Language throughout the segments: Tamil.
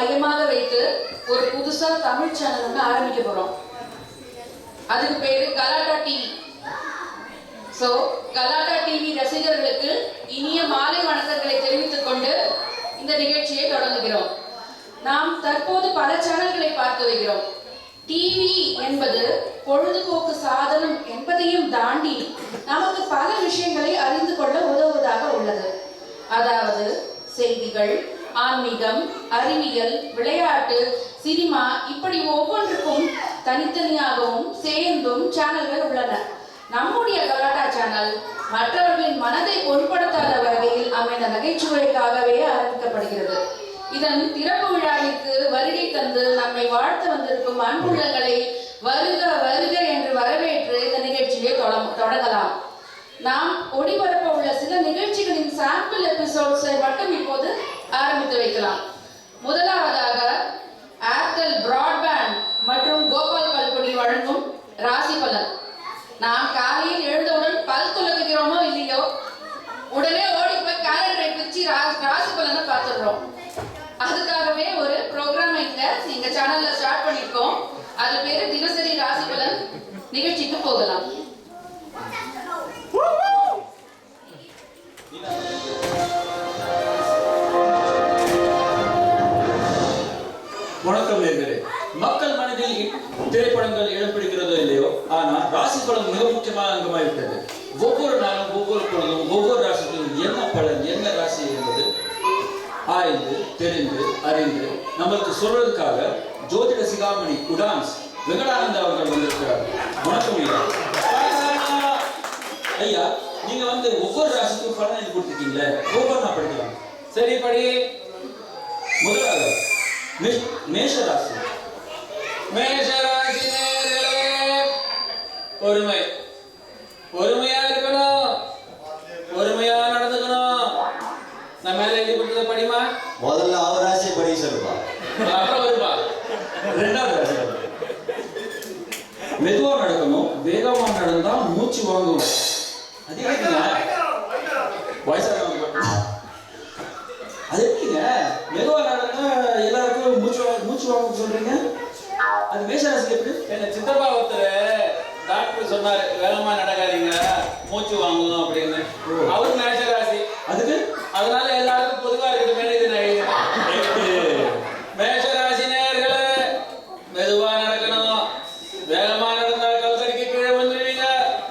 மையமாக வைத்து ஒரு புதுசா தமிழ் சேனல் ஒன்று ஆரம்பிக்க போறோம். அதுக்கு பேரு கலாட்டா டிவி. சோ கலாட்டா டிவி ரசிகர்களுக்கு இனிய மாலை வணக்கங்களை தெரிவித்துக் கொண்டு இந்த நிகழ்ச்சியை தொடங்குகிறோம். நாம் தற்போது பல சேனல்களை பார்த்து வருகிறோம். டிவி என்பது பொழுதுபோக்கு சாதனம் என்பதையும் தாண்டி நமக்கு பல விஷயங்களை அறிந்து கொள்ள உதவுவதாக உள்ளது. அதாவது செய்திகள், ஆன்மீகம், அறிவியல், விளையாட்டு, சினிமா இப்படி ஒவ்வொன்றுக்கும் தனித்தனியாகவும் சேர்ந்தும் சேனல்கள் உள்ளன. நம்முடைய கலாட்டா சேனல் மற்றவர்களின் மனதை பொருட்படுத்தாத வகையில் அமைந்த நகைச்சுவைக்காகவே ஆரம்பிக்கப்படுகிறது. இதன் திறப்பு விழாவிற்கு வருகை தந்து நம்மை வாழ்த்த வந்திருக்கும் அன்புள்ளங்களை வருக வருக என்று வரவேற்று இந்த நிகழ்ச்சியை தொடங்கலாம். நாம் ஒளிபரப்ப உள்ள சில நிகழ்ச்சிகளின் சாம்பிள் எபிசோட்ஸை மட்டும் இப்போது ஆரம்பித்து வைக்கலாம். முதலாவதாக ஏர்டெல் பிராட்பேண்ட் மற்றும் கோபால் பல்பொடி வழங்கும் ராசி பலன். நாம் காலையில் எழுந்தவுடன் பல் துலக்குகிறோமோ இல்லையோ உடனே ஓடி போய் கேலண்டரை பிரிச்சு ராசி பலனை பார்த்துடுறோம். அதுக்காகவே ஒரு ப்ரோக்ராம் எங்க சேனல்ல ஸ்டார்ட் பண்ணிருக்கோம். அது பேரு தினசரி ராசி பலன். நிகழ்ச்சிக்கு போகலாம். வணக்கம் நேயர்களே. மக்கள் மனதில் திரைப்படங்கள் இடம்பெறுகிறதோ இல்லையோ, ஆனால் ராசி பலன் மிக முக்கியமான அங்கமாகிவிட்டது. ஒவ்வொரு நாளும் ஒவ்வொரு பொழுதும் ஒவ்வொரு ராசிக்கும் என்ன பலன், என்ன ராசி என்பது ஆய்ந்து தெரிந்து அறிந்து நம்மளுக்கு சொல்றதுக்காக ஜோதிட சிகாமணி உடான்ஸ் வெங்கடானந்தா அவர்கள் வந்திருக்கிறார். வணக்கம் ஐயா. ஐயா, நீங்க ஒவ்வொரு ராசிக்கும் பலன் எழுதி கொடுத்துருக்கீங்களே, ஒவ்வொன்றா படிக்கலாம். சரி, படி. முதலாக மேஷ ராசி. மேஷ ராசி நேயர்களே, பொறுமை, பொறுமையா இருக்கணும், பொறுமையா நடந்துக்கணும். நம்ம மேல எழுதி கொடுத்தத படிமா. முதல்ல அவர் ராசியை படி சொல்லுப்பா, அப்புறம் வருப்பா. ரெண்டாவது ராசி மெதுவா நடக்கணும், வேகமா நடந்தா மூச்சு வாங்கும். அது எப்படிங்க வயசானவங்க அது எப்படிங்க மெதுவா நடந்தா எல்லாருக்கும் மூச்சு வாங்க சொல்றீங்க? அது மேஷ ராசிக்கு எப்படி? எங்க சித்தப்பா ஒருத்தர் டாக்டர் சொன்னாரு, வேகமா நடக்காதீங்க மூச்சு வாங்கும் அப்படின்னு. அவரு மேஷ ராசி. அதுக்கு அதனால எல்லாருக்கும் பொதுவா இருக்கட்டுமே இது மேஷ ராசி நேயர்களே, மெதுவா நடக்கணும், வேகமா நடந்தா கல்சடிக்கு கீழே வந்துடுவீங்க,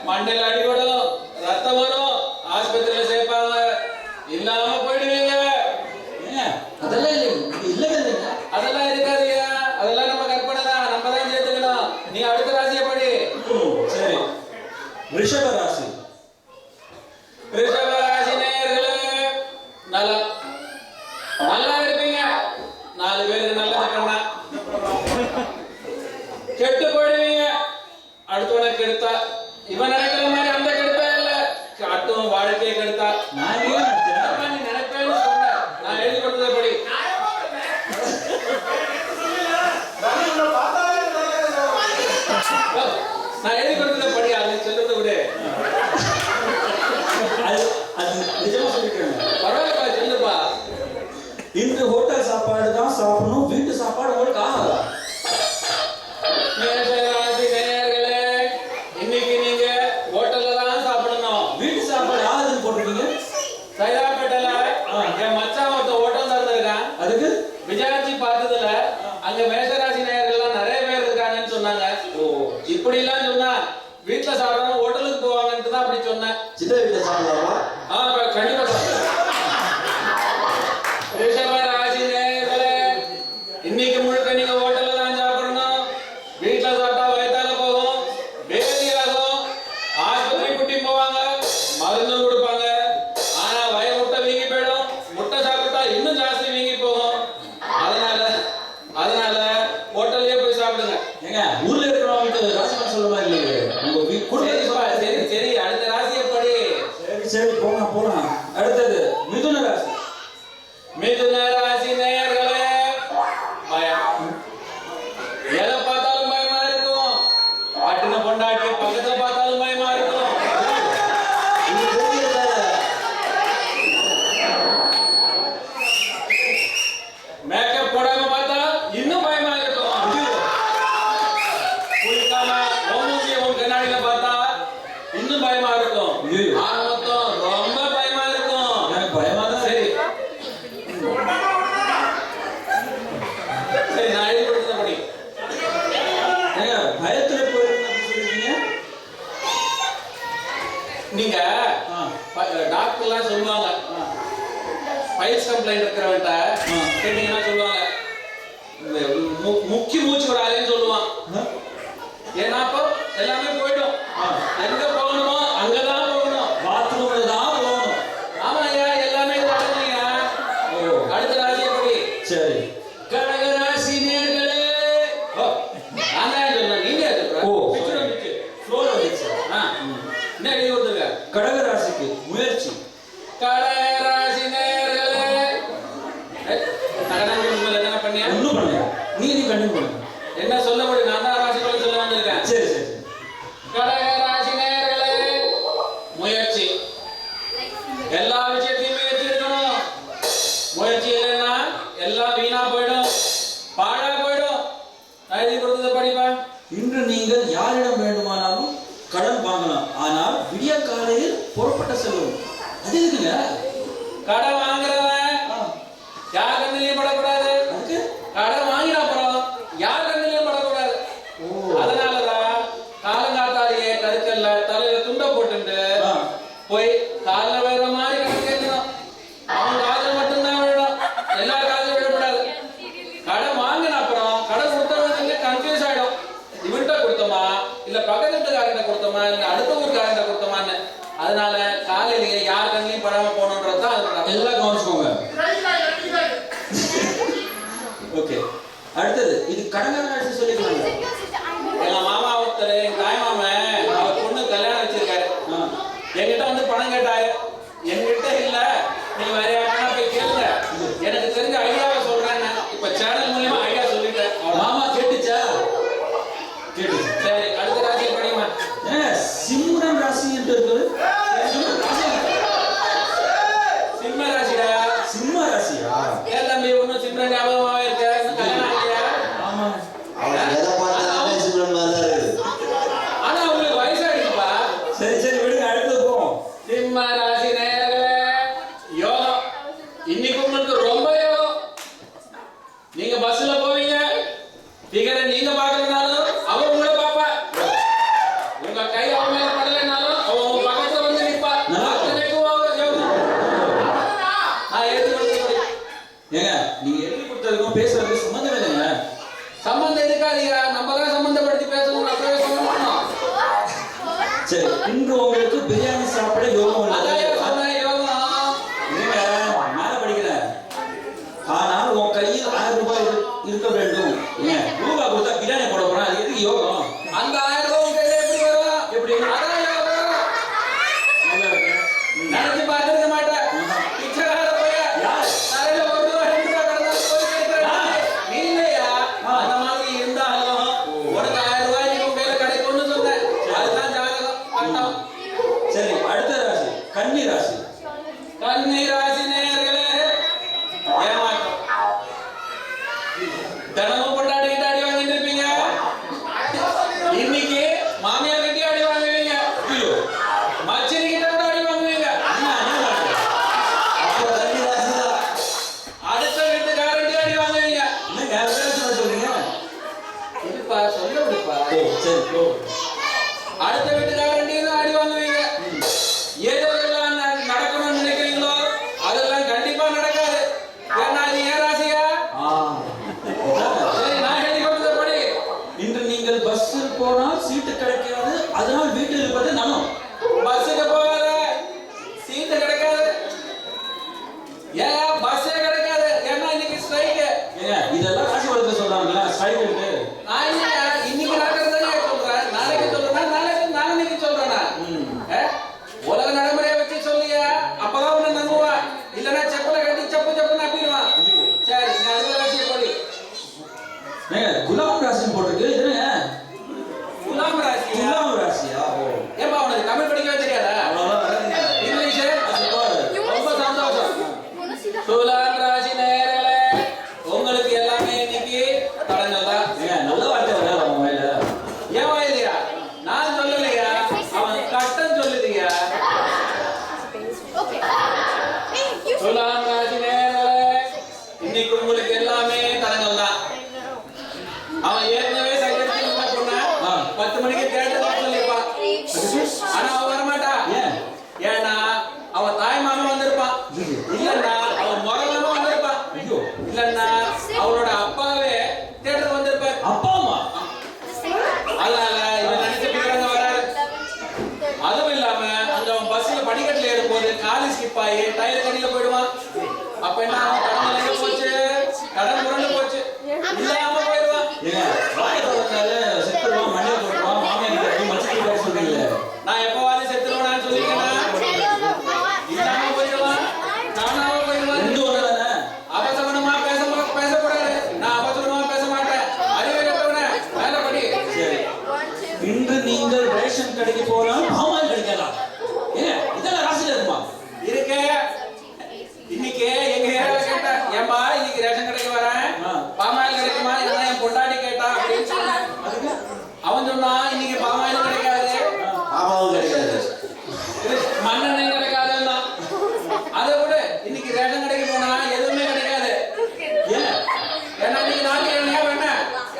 மண்டையில அடிபடும், ரத்தம் வரும், ஆஸ்பத்திரியில சேர்ப்பாங்க, இல்லாம போயிடுவீங்க. அதெல்லாம் இல்லைங்க. அதெல்லாம் இருக்காதுயா, அதெல்லாம் நம்ம கற்பனை தான், நம்ம தான் சேர்த்துக்கணும். நீ அடுத்த ராசியை படி. சரி, ரிஷப ராசி. ரிஷப ராசி நேயர்களே, நல்லா இருப்பீங்க, 4 பேருக்கு நல்லது பண்ணா. கெட்டு போயிடுவீங்க, அடுத்தவனை கெடுத்தா. இவன் நினைக்கிற மாதிரி அந்த கெடுப்பே இல்ல, அடுத்தவன் வாழ்க்கையை கெடுத்தா. நான் நீ நினைப்பேன்னு சொன்ன, நான் எழுதி கொடுத்ததை படி. நான் எழுதி கொடுத்ததை படி, அது சொல்றதை விடு. அது நிஜமா சொல்லிக்கிறேன். பரவாயில்லப்பா, சொல்லுப்பா. இன்று ஹோட்டல் சாப்பாடு தான் சாப்பிடணும், வீட்டு சாப்பாடு உங்களுக்கு ஆகாதா? மேஷராசி நேயர்களே, இன்னைக்கு நீங்க ஹோட்டல்ல தான் சாப்பிடணும். வீட்டு சாப்பாடு ஆகுதுன்னு போட்டிருக்கீங்க. சைதாப்பேட்டையில என் மச்சான் ஒருத்த ஹோட்டல் திறந்திருக்கான். அதுக்கு விஜயாச்சி பார்த்ததுல அங்க மேஷராசி நேயர்கள்லாம் நிறைய பேர் இருக்காங்கன்னு சொன்னாங்க. இப்படி எல்லாம் சொன்னா வீட்டுல சாப்பிடாம ஹோட்டலுக்கு போவாங்கன்னு தான் அப்படி சொன்னேன். சின்ன வீட்டில் சாப்பிடலாமா? கண்டிப்பா சாப்பிடுறேன். ரிஷப ராசி நேயர்களே, இன்னைக்கு முழுக்க நீங்க ஹோட்டல்ல தான் சாப்பிடணும். வீட்டுல சாப்பிட்டா வயித்தால போகும், பேதி ஆகும், ஆஸ்பத்திரி குட்டி போவாங்க, மருந்து கொடுப்பாங்க. ஆனா முட்டை வீங்கி போயிடும், முட்டை சாப்பிட்டா இன்னும் ஜாஸ்தி வீங்கி போகும். அதனால ஹோட்டல்லயே போய் சாப்பிடுங்க. ஏங்க, ஊர்ல இருக்கிறவங்களுக்கு ராசி பலன் சொல்ற மாதிரி உங்க சரி, அடுத்த ராசியை படி. சரி போலாம். இன்னும் பயமா இருக்கும். ஐயோ. ஆக மொத்தம் ரொம்ப பயமா இருக்கும். எனக்கு பயமா தான் சரி சரி, நான் எழுதி கொடுத்தத படி. ஏங்க பயத்துல போயிருக்கீங்க சொல்றீங்க. நீங்க ஆ. டாக்டர்லாம் சொல்லுவாங்க, பைல்ஸ் கம்ப்ளைண்ட் இருக்கிறவன்ட்ட கேட்டீங்கன்னா சொல்லுவாங்க, இந்த முக்கி மூச்சு விடாதேன்னு சொல்லுவான். ஏன்னா அப்போ எல்லாமே போயிடும். எங்க போகணுமோ அங்கதான் போகணும். பாத்ரூம்ல தான் போகணும். ஆமா ஐயா, எல்லாமே நடக்குங்க. அடுத்த ராசி எப்படி? சரி. கடகராசி நேர்களே. நான் தான் சொல்றேன், நீங்க சொல்ற. ஓ, பிக்சர் வந்துச்சு. ஃப்ளோர் வந்துச்சு. என்ன எழுதி கொடுத்துருக்க? கடக ராசிக்கு முயற்சி. கடகராசி நேர்களே. என்ன பண்ணியா? ஒண்ணும் பண்ணல. நீ கண்டிப்பா பண்ணுங்க. என்ன சொல்ல முடியும்? நான் தான் ராசிகளை சொல்ல வந்திருக்கேன். சரி சரி. கடகராசி நேர்களே, முயற்சி. எல்லா விஷயத்தையும் முயற்சி இருக்கணும். முயற்சி இல்லைன்னா எல்லாம் வீணா போயிடும், பாழா போயிடும். எழுதி கொடுத்தத படிப்பா. இன்று நீங்கள் யாரிடம் வேண்டுமானாலும் கடன் வாங்கலாம், ஆனால் விடிய காலையில் புறப்பட்ட செல்வம். அது இருக்குங்க. கடன் வாங்குறவன் யார் கண்ணிலையும் படக்கூடாது. அதுக்கு கடன் வாங்கின அப்புறம் யார் கண்ணிலையும் படக்கூடாது. அதனாலதான் காலங்காத்தாலேயே கருக்கல்ல தலையில துண்டை போட்டுட்டு போய் காலில் வேற மாதிரி கடன் கேட்கணும். அவன் காதில் மட்டும்தான் விழணும், எல்லா காதிலும் விழக்கூடாது. கடன் வாங்கின அப்புறம் கடன் கொடுத்தவங்க கன்ஃபியூஸ் ஆயிடும். இவன்கிட்ட கொடுத்தோமா இல்ல பக்கத்து வீட்டுக்காரங்கிட்ட கொடுத்தோமா இல்ல அடுத்த ஊருக்காரங்கிட்ட கொடுத்தோமான்னு. அதனால காலையிலேயே யார் கண்ணிலையும் படாம போகணுன்றதுதான் அதோட. எல்லாம் கவனிச்சுக்கோங்க. ஓகே, அடுத்தது இது கடக ராசி சொல்லிக்கலாங்க. எங்க மாமா ஒருத்தர், எங்க தாய் மாமன், அவர் பொண்ணு கல்யாணம் வச்சிருக்காரு. என்கிட்ட வந்து பணம் கேட்டாரு. என்கிட்ட இல்ல, நீ வேற யாருன்னா போய் கேளுங்க, எனக்கு தெரிஞ்ச ஐடியாவை சொல்றேன்னு இப்ப சேனல் மூலமா ஐடியா சொல்லிட்டேன். மாமா கேட்டுச்சா? கேட்டுச்சு. சரி, அடுத்த ராசி படிமா. சிம்மன் ராசி என்று இருக்குது. சிம்ம ராசிடா. சிம்ம ராசியா? ஏன் தம்பி ஒன்னும் சிம்ம ஞாபகமாவே இருக்க? கல்யாணம் ஆகலையா? ஆமா. அவன் எதை பார்த்தாலுமே சிம்ரன் மாதிரி தான் இருக்குது. ஆனா உங்களுக்கு வயசாயிடுச்சுப்பா. சரி சரி விடுங்க, அடுத்து போவோம். சிம்ம ராசி நேயர்களே, யோகம். இன்னைக்கு உங்களுக்கு ரொம்ப யோகம். நீங்க பஸ்ல போவீங்க, டிக்கெட்டை நீங்க பாக்கலனாலும் அவன் உங்களை பாப்பா. உங்க கை அவன் மேல படலைனாலும் அவன் உங்க பக்கத்துல வந்து நிப்பா. அத்தனைக்கும் அவன் யோகம். நான் எழுதி கொடுத்தபடி. ஏங்க நீங்க எழுதி கொடுத்ததுக்கும் பேசுறதுக்கு சம்பந்தம் இல்லைங்க. சம்பந்தம் இருக்காதீங்க, நம்ம தான் சம்பந்தப்படுத்தி பேசணும். அப்பவே சொல்லணும். சரி, இன்று உங்களுக்கு பிரியாணி சாப்பிட யோகம் அதான் உள்ளது. சொன்னேன், யோகம். இல்லைங்க, மேல படிக்கிறேன். ஆனால் உன் கையில் 1000 ரூபாய் இருக்க வேண்டும். ஏன் ரூபா கொடுத்தா பிரியாணி போட போறேன், அது எதுக்கு யோகம்? அந்த 1000 ரூபாய் உங்க கையில எப்படி வரும்? எப்படி? அதான் யோகம். நல்லா இருக்கு. நினைச்சு பார்த்திருக்க மாட்டேன். பிச்சைக்கார பையன். யார்? தலையில 1 ரூபா 2 ரூபா கடந்தா போய் கேட்கிறேன். நீ இல்லையா? அந்த மாதிரி இருந்தாலும் உனக்கு 1000 ரூபாய் நீ உன் கையில கிடைக்கும்னு சொன்னேன். அதுதான் ஜாதகம் கட்டம். சரி, அடுத்த ராசி கன்னி ராசி. கன்னி ராசி நேயர்களே, ஏமாற்றம். தினமும் கொண்டாடிக்கிட்டு அடி வாங்கிட்டு இருப்பீங்க. இன்னைக்கு மாமியார் கிட்டே அடி வாங்குவீங்க. மச்சினி கிட்ட கூட அடி வாங்குவீங்க. அப்போ கன்னி ராசி தான். அடுத்த வீட்டுக்காரன்ட்டு அடி வாங்குவீங்க. என்னங்க வேற சொல்றீங்க? இதுப்பா சொல்ல விடுப்பா. ஓ சரி, ஓ. அடுத்த வீட்டுக்காரன்ட்டு அடி வாங்குவீங்க. ஏதோ எல்லாம் நடக்கணும்னு நினைக்கிறீங்களோ அதெல்லாம் கண்டிப்பா நடக்காது. ஏன்னா இது ஏன் ராசியா? சரி, நான் எழுதி கொடுத்தது படி. இன்று நீங்கள் பஸ்ஸில் போனால் சீட்டு கிடைக்காது, அதனால் வீட்டில் இருப்பது நலம். பஸ்ஸுக்கு போகாத, சீட்டு கிடைக்காது. ஏன் பஸ்ஸே கிடைக்காது? ஏன்னா இன்னைக்கு ஸ்ட்ரைக்கு. ஏங்க இதெல்லாம் ராசி வளர்த்து சொல்றாங்களா ஸ்ட்ரைக் இருக்கு. நான் இன்னைக்கு நடக்கிறதே சொல்றேன். நாளைக்கு சொல்றேன், நாளைக்கு சொல்றேனா? உலக நடைமுறையை வச்சு சொல்லியா, அப்பதான் உன்னை நம்புவா. இல்லைன்னா செப்பலை கட்டி செப்புன்னு அப்பிடுவான். சரி, நீ அடுத்த ராசியை படி. ஏங்க குலாம் ராசி போட்டிருக்கு. இது என்னங்க? துலாம் ராசி. குலாம் ராசியா? ஓ. ஏப்பா உனக்கு தமிழ் படிக்கவே தெரியாதா? அவ்வளவுதான் வராதுங்க. English super. ரொம்ப சந்தோஷம். துலாம் ராசி நேயர்களே, உங்களுக்கு எல்லாமே இன்னைக்கு தடங்கள் தான். ஏங்க நல்ல வார்த்தை வராது அவன் வாயில. ஏன் வாயிலையா? நான் சொல்லலையா, அவன் கட்டம் ஆனா அவ வரமாட்டா. ஏன்? ஏன்னா அவ தாய் மாமன் வந்திருப்பான். இல்லன்னா அவ முறலாம வந்திருப்பான். ஐயோ, இல்லன்னா அவளோட அப்பாவே தேட்டருக்கு வந்திருப்பார். அப்பா அம்மா. அதனால இவன் நினைச்சிட்டு வராரு. அதுவும் இல்லாம அங்க அவன் பஸ்ல படிக்கட்டுல ஏறும்போது காலி ஸ்கிப் ஆகி டயர் கடியில போயிடுவான். அப்ப என்ன அவன் கடன் எங்க போச்சு? கடன் முரண்டு போச்சு. இல்லாம போயிடுவான். ஏங்க, வாய் திறந்தாலே செத்துருவான், மண்ணில் போட்டுருவான், மாமியார் கிட்ட போய் மச்சிட்டு பேச சொல்றீங்களே. நான் எப்பவாது செத்துருவான்னு சொல்லியிருக்கேனா? இல்லாம போயிடுவான், காணாம போயிடுவான். ரெண்டு ஒண்ணு தானே? அபசகுனமா பேசக்கூடாது. நான் அபசகுனமா பேச மாட்டேன். அறிவு கெட்டவனே, மேல படி. சரி. இன்று நீங்கள் ரேஷன் கடைக்கு போனால் பாமாயில் கிடைக்காதா? ஏன், இதெல்லாம் ராசியில இருக்குமா? இருக்கே. இன்னைக்கு எங்க ஏரியால கேட்டேன், ஏம்பா இன்னைக்கு ரேஷன் கடைக்கு வரேன், பாமாயில் கிடைக்குமா? இல்லைன்னா என் பொண்டாட்டி கேட்டா அப்படின்னு சொன்னேன். அவன் சொன்னான், இன்னைக்கு பாமாயில் கிடைக்காது, பாமாவும் கிடைக்காது. மண்ணெண்ணெய் கிடைக்காதுன்னா. அதை விட இன்னைக்கு ரேஷன் கடைக்கு போனா எதுவுமே கிடைக்காது. ஏன்? ஏன்னா இன்னைக்கு நாளைக்கு என்ன வேணா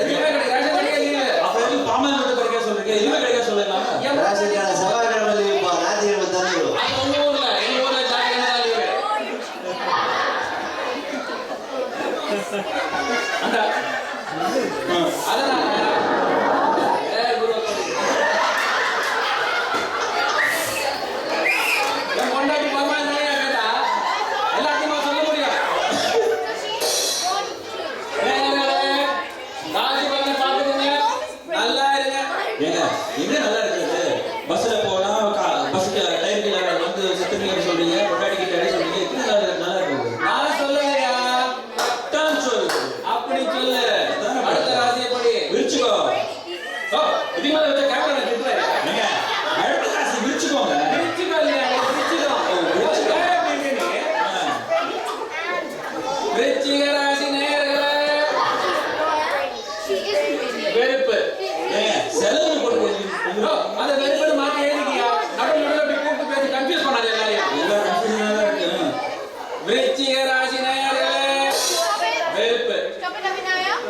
எதுவுமே கிடையாது. ரேஷன் கடைக்கு லீவு. அப்ப எதுக்கு பாமாயில் மட்டும் கிடைக்க சொல்றீங்க? எதுவுமே கிடைக்க சொல்லலாமா? ரேஷன் கடை செவ்வாய்க்கிழமை லீவுப்பா, ஞாயிற்றுக்கிழமை தானே வரும். அது உங்க ஊர்ல, எங்க ஊர்ல ஜாக்கிரதை தான் லீவு. அந்த அதனால என் பொண்டாட்டி பாமாயில் நிறைய கேட்டா எல்லாத்தையுமா சொல்ல முடியும். நல்லா இருங்க. ஏங்க, எங்க நல்லா இருக்குது? பஸ்ல போனா பஸ்க்கு டைம் கீழ வந்து செத்துறீங்கன்னு சொல்றீங்க, பொண்டாட்டி கிட்ட சொல்றீங்க, எப்படி நல்லா இருக்குது? நான் சொல்லலையா? தான் சொல்லுது. அப்படி சொல்லு. அடுத்த ராசியை படி. விரிச்சுக்கோ. ஓ, இதுக்கு மேல வச்ச கேமரா திட்டுறேன். ஏங்க, அடுத்த ராசி விரிச்சுக்கோங்க. விரிச்சுக்கோ இல்லையா? விரிச்சுக்கோ. விரிச்சுக்கோ அப்படின்னு நீ. விருச்சிக ராசி நேயர்களே, வெறுப்பு. ஏங்க, செலவு போட்டு ஓ, அந்த வெறுப்புன்னு மாத்தி எழுதிக்கியா? நடுவுல அப்படி கூப்பிட்டு பேசி கன்ஃபியூஸ் பண்ணாத எல்லாரையும். எல்லாம் கன்ஃபியூஷனா தான் இருக்கு. விருச்சிக ராசி நேயர்களே, வெறுப்பு.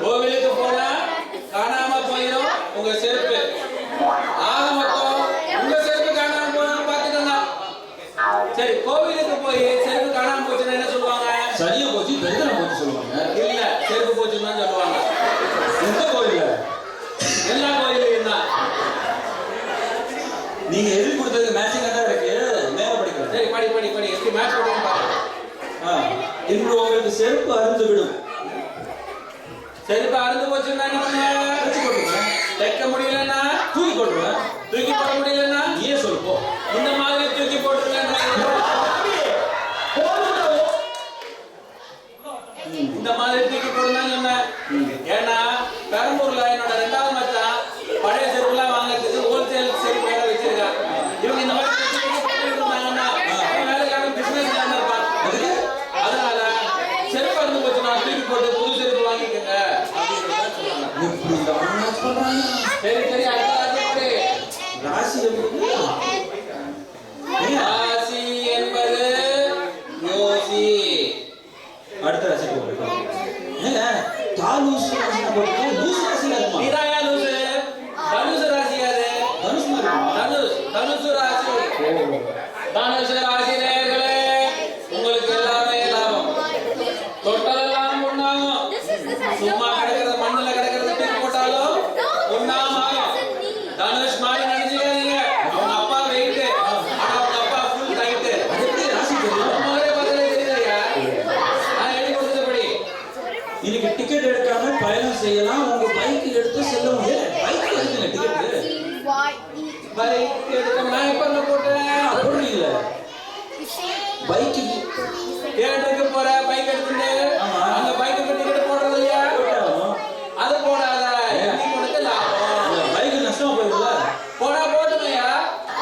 கோவிலுக்கு போனா காணாம போயிடும் உங்க செருப்பு. ஆக மொத்தம் உங்க செருப்பு காணாம போனாலும் பாத்துக்கோங்க. சரி, கோவிலுக்கு போய் செருப்பு காணாம போச்சுன்னா என்ன சொல்லுவாங்க? சரியா போச்சு, பெருதனை போச்சு சொல்லுவாங்க. இல்ல, செருப்பு போச்சுன்னு தான் சொல்லுவாங்க. எந்த கோயில்ல? எல்லா கோயிலையும் தான். நீங்க எழுதி கொடுத்தது மேட்சிங்கா தான் இருக்கு. மேல படிக்கிறேன். சரி, படி படி படி. எப்படி மேட்ச் பண்ணுவோம் பாருங்க. இன்று உங்களுக்கு செருப்பு அருந்து விடும். செருப்பு அறுந்து போச்சுன்னா என்ன பண்ணுவாங்க? வச்சு போட்டுருங்க. தைக்க முடியலன்னா தூக்கி போட்டுருவேன். தூக்கி போட முடியலன்னா நீயே சொல்லு போ. இந்த மாதிரி தூக்கி போட்டுருக்கேன். இந்த மாதிரி தூக்கி போடுங்கன்னு சொன்னேன். ஏன்னா பெரம்பூர்ல என்னோட 2வது மச்சான் பழைய செருப்புலாம் வாங்குறதுக்கு ஹோல்சேல் செருப்பு கடை வச்சிருக்கான். இவங்க இந்த மாதிரி தூக்கி போட்டுட்டு இருந்தாங்கன்னா வேலைக்கான பிசினஸ் இருப்பான். அதனால செருப்பு அறுந்து போச்சுன்னா தூக்கி போட்டு புது செருப்பு வாங்கிக்கோங்க அப்படின்னு சொல்றாங்க. சரி சரி, அடுத்த ராசி படி. ராசி ராசி என்பது யோசி. அடுத்த ராசி போடுங்க. ஏங்க, தாலூஸ் ராசி போடுங்க. லூஸ் ராசி இருக்குமா? நீதாயா லூசு? தனுசு ராசி யாரு? தனுஷ் மாதிரி இருக்குமா? தனுசு ராசி. தனுசு ராசி நேயர்களே, உங்களுக்கு எல்லாமே லாபம். தொட்டதெல்லாம் ஒண்ணாகும். சும்மா கிடக்கிறது, மண்ணுல கிடக்கிறது தூக்கி போட்டாலும் ஒண்ணாம ஆகும். தனுஷ் மாதிரி நினைச்சுக்காதீங்க. அவங்க அப்பா வெயிட், ஆனா அவங்க அப்பா ஃபுல் டைட். அது எப்படி ராசி தெரியும்? முதலே பார்த்தாலே தெரியுதுயா. நான் எழுதி கொடுத்தபடி. இன்னைக்கு டிக்கெட் எடுக்காம பயணம் செய்யலாம். உங்க பைக் எடுத்து செல்ல முடியாது. பைக் எடுத்துங்க டிக்கெட். பைக் எடுக்க நான் எப்ப போட்டேன்? போடுறீங்களா? பைக்கு தியேட்டருக்கு போற பைக் எடுத்துட்டு ஆமா. அந்த பைக்கு டிக்கெட் போடுறது இல்லையா? அது போடாத. இன்னைக்கு உனக்கு லாபம். பைக்கு நஷ்டமா போயிடும்ல. போடா போட்டுமையா.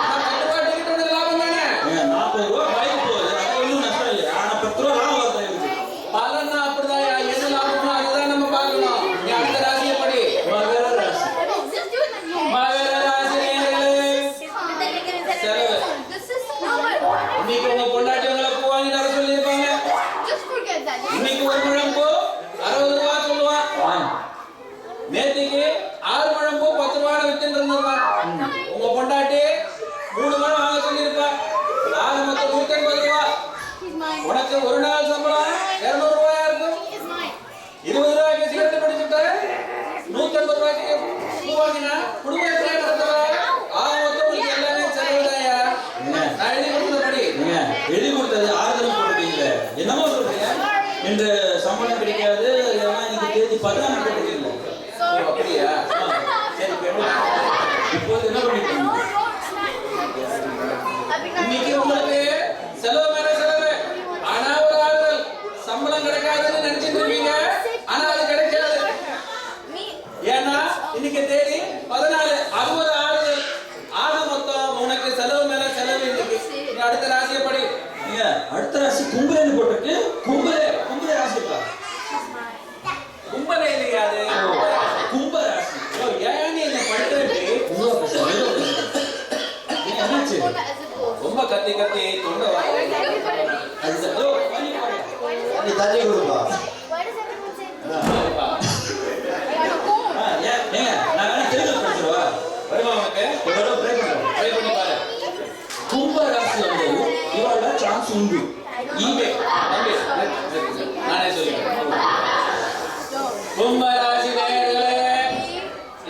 ஆனா 10 ரூபாய் டிக்கெட் உனக்கு லாபம் தானே. 40 ரூபா பைக் போகுது. அது ஒன்றும் நஷ்டம் இல்லை. ஆனா 10 ரூபா லாபம் வருது எனக்கு. பலன்னா அப்படிதான். எது லாபமோ அதுதான் நம்ம பார்க்கணும். நீ அடுத்த ராசியை படி. மகர ராசி. மகர ராசி நேயர்களே, செலவு. இன்னைக்கு உங்க பொண்டாட்டி உங்களை பூ வாங்கிட்டு வர சொல்லியிருப்பாங்க. உனக்கு ஒரு நாள் சம்பளம் 200 ரூபாயா இருக்கும். 20 ரூபாய்க்கு சிகரெட் பிடிச்சிட்டு 150 ரூபாய்க்கு பூ வாங்கினா குடும்பம் எப்படி நடத்துவ? மொத்தம் எல்லாமே செலவுதாயா. நான் எழுதி கொடுத்தபடி எழுதி கொடுத்தது ஆறுதல் போட்டுருக்கீங்க. என்னமோ சொல்றீங்க, இன்று சம்பளம் கிடைக்காது, இன்னைக்கு தேதி 14 போட்டுருக்கீங்க. அப்படியா? சரி, இப்போது என்ன பண்ணிருக்கீங்க? இன்னைக்கு உங்களுக்கு செலவு மேல செலவு. ஆனா ஒரு ஆறுதல், சம்பளம் கிடைக்காதுன்னு நினைச்சிட்டு இருக்கீங்க, ஆனா அது கிடைக்காது. ஏன்னா இன்னைக்கு தேதி 14. அது ஒரு ஆறுதல். ஆக மொத்தம் உனக்கு செலவு மேல செலவு. இன்னைக்கு நீ அடுத்த ராசியை படி. நீங்க அடுத்த ராசி கும்பரேன்னு போட்டிருக்கு. கும்பரே ராசி இருக்கா? கும்பலே இல்லையா அது? கும்ப ராசி. ஏன் நீ என்ன பண்றது? என்னாச்சு? ரொம்ப கத்தி கத்தி தொண்டை நீ தண்ணி கொடுப்பா. நான் வேணா தெலுங்குல படிச்சிருவா. வருமா உனக்கு? ஒரு தடவை ட்ரை பண்றேன். ட்ரை பண்ணி பாரு. கும்ப ராசி வந்து இவாள சான்ஸ் உண்டு. இங்கே தம்பி நானே சொல்லிக்கிறேன். கும்ப ராசி நேயர்களே,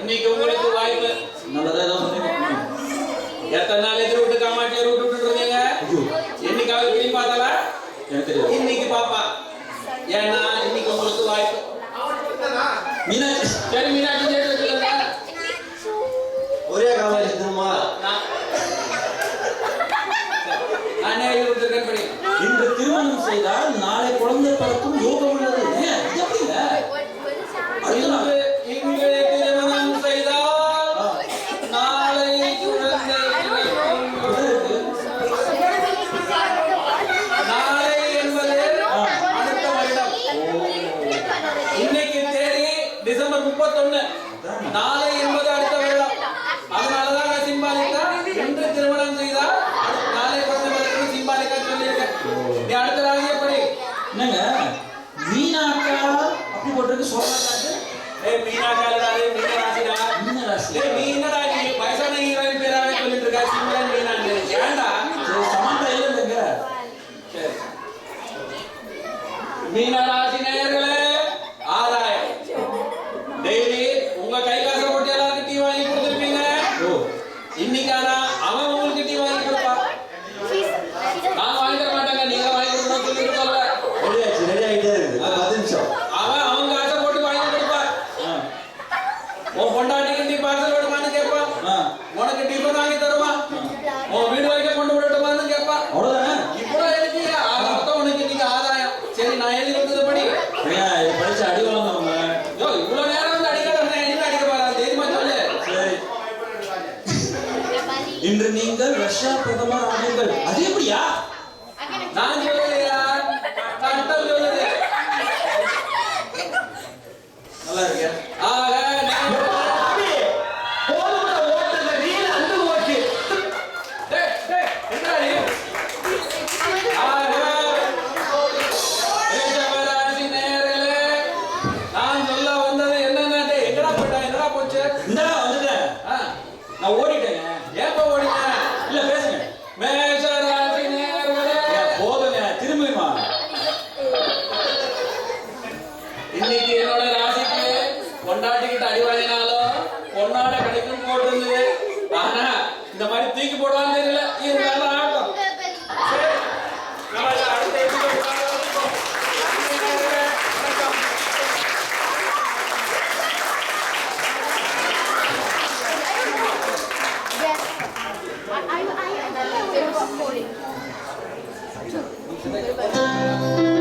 இன்னைக்கு உங்களுக்கு வாய்ப்பு. நல்லதா ஏதோ சொன்னீங்க. எத்தனை நாள் எதிர் விட்டு காமாட்டிய ரூட் விட்டுட்டு இருந்தீங்க? என்னைக்காவது திரும்பி பார்த்தாலா? எனக்கு தெரியும். இன்னைக்கு பாப்பா. ஏன்னா இன்னைக்கு உங்களுக்கு வாய்ப்பு. மீனாட்சி. சரி மீனாட்சி சேர்த்து வச்சுக்கோங்க. ஒரே காமாட்சி திரும்ப நானே எழுதி கொடுத்துருக்கேன் படி. இன்று திருமணம் செய்தால் நாளை குழந்தை பிறக்கும் யோகம் உள்ளது. இது எப்படிங்க? இன்று திருமணம் செய்தால் நாளை குழந்தை பிறக்கும். நாளை என்பது அடுத்த வருடம். இன்னைக்கு தேதி டிசம்பர் 31. நாளை என்பது அடுத்த வருடம். அதனாலதான் நான் சிம்பாலிக்கா இன்று திருமணம் செய்தால் நாளை குழந்தை பிறக்கும் சிம்பாலிக்கா சொல்லியிருக்கேன். நீ அடுத்த ராசியை படி. என்னங்க மீனாக்கா அப்படி போட்டிருக்கு சொல்லலாங்க. மீனாக்காரடா, மீன ராசிடா. மீன ராசி. நீ என்னடா நீ வயசான ஹீரோயின் பேராவே சொல்லிட்டு இருக்க? சிம்ரன் மீனான்னு ஏன்டா? சரி, சமந்தா இல்லைங்க. சரி. மீன ராசி நேயர்களே, ஆதாயம். டெய்லி உங்க கை காசை போட்டு எல்லாருக்கும் டீ வாங்கி கொடுத்துருப்பீங்க. இன்னைக்கானா அவன் உங்களுக்கு டீ வாங்கி கொடுப்பா. நான் வாங்கி தர மாட்டேங்க, நீங்க வாங்கி கொடுக்கணும்னு சொல்லிட்டு சொல்ல. ரெடி ஆகிட்டே இருக்கு. 10 நிமிஷம். அவன் அவங்க காசை போட்டு வாங்கி கொடுப்பா. உன் பொண்டாட்டிக்கு டீ பார்சல் விடுமான்னு கேட்பான். உனக்கு டிஃபன் வாங்கி தருவான். உன் வீடு வரைக்கும் கொண்டு விடட்டுமான்னு கேட்பான். அவ்வளவுதானே? இவ்வளவு எழுதியா? மொத்தம் உனக்கு இன்னைக்கு ஆதாயம். சரி, நான் எழுதி கொடுத்தது படி. படிச்சு அடி வாங்குவாங்க. யோ, இவ்வளவு நேரம் வந்து அடிக்காத, என்ன அடிக்க போறா? தைரியமா சொல்லு. சரி. இன்று நீங்கள் ரஷ்யா பிரதமர் ஆனீர்கள். அது எப்படியா? நான் சொல்லலையா, சட்டம் சொல்லுது. நல்லா இருக்க. ஆக நான் ஓடிட்டேங்க. ஏப்ப ஓடிங்க? இல்ல பேசுங்க. மேஷ ராசி நேயர்களே, போதுங்க, திரும்பிமா. இன்னைக்கு என்னோட ராசிக்கு கொண்டாட்டிக்கிட்டு அடி வாங்கினாலும் பொன்னாட கிடைக்கும் போட்டிருந்தது. ஆனா இந்த மாதிரி தூக்கி போடுவான்னு தெரியல. இருந்தாலும் ஆட்டம். சரி, நம்ம அடுத்த எபிசோட் பார்க்கலாம். I